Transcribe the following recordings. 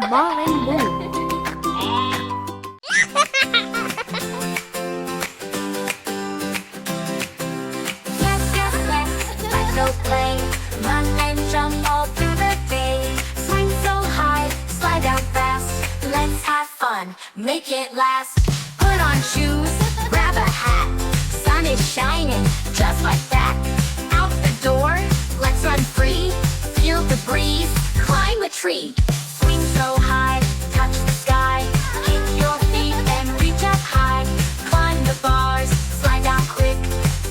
Marvin Boo. Let's go play. Run and jump all through the day. Swing so high, slide down fast. Let's have fun, make it last. Put on shoes, grab a hat. Sun is shining, just like that. Out the door, let's run free. Feel the breeze, climb a tree. Swing so high, touch the sky. Kick your feet and reach up high. Climb the bars, slide down quick.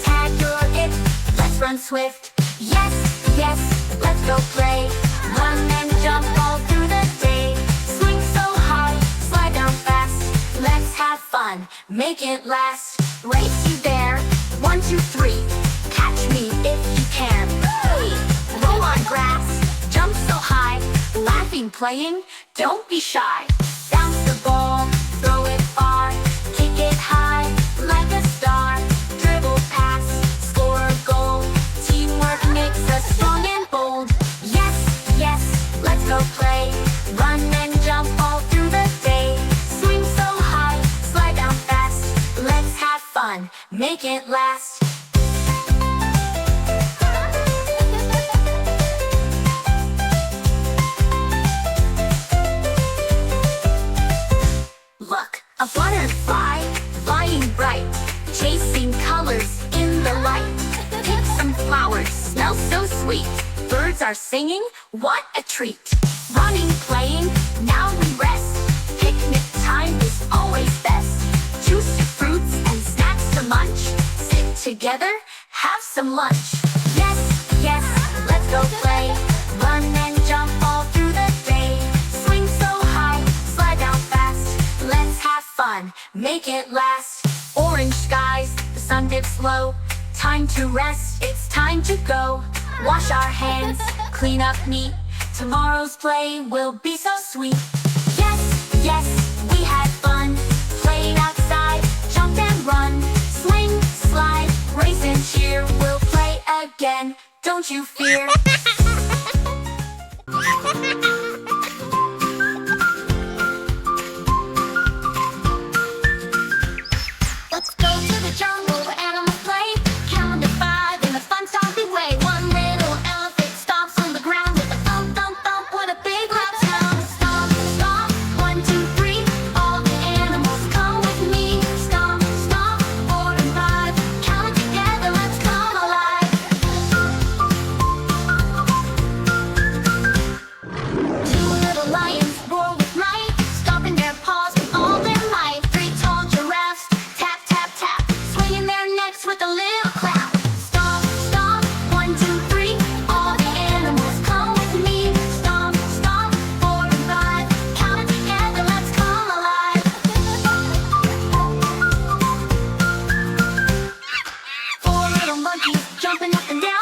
Tag your it, let's run swift. Yes, yes, let's go play. Run and jump all through the day. Swing so high, slide down fast. Let's have fun, make it last. Race you there, 1, 2, 3. Catch me if you can. Hey! Roll on grass, jump so high. Laughing, playing, don't be shy. Bounce the ball, throw it far. Kick it high, like a star. Dribble pass, score a goal. Teamwork makes us strong and bold. Yes, yes, let's go play. Run and jump all through the day. Swing so high, slide down fast. Let's have fun, make it last. Look, a butterfly, flying bright, chasing colors in the light. Pick some flowers, smell so sweet. Birds are singing, what a treat. Running, playing, now we rest. Picnic time is always best. Juicy fruits and snacks to munch. Sit together, have some lunch. Yes, yes, let's go play. Run and jump all through the day. Swing so high, slide down fast. Let's have fun, make it last. Orange skies, the sun dips low. Time to rest, it's time to go. Wash our hands, clean up neat. Tomorrow's play will be so sweet. Yes, yes, we had fun. Played outside, jump and run. Swing, slide, race and cheer. We'll play again, don't you fear. Let's go to the jungle where animals play. Count to 5 in a fun stompy way. One little elephant stomps on the ground with a thump, thump, thump. What a big loud sound. Stomp, stomp, 1, 2, 3. All the animals come with me. Stomp, stomp, 4 and 5. Count together, let's come alive. 2 little lions roar with might, stomping their paws with all their might. 3 tall giraffes tap, tap, tap, swinging their necks with a little clap. Stomp, stomp, 1, 2, 3. All the animals come with me. Stomp, stomp, 4 and 5. Count it together, let's come alive. 4 little monkeys jumping up and down.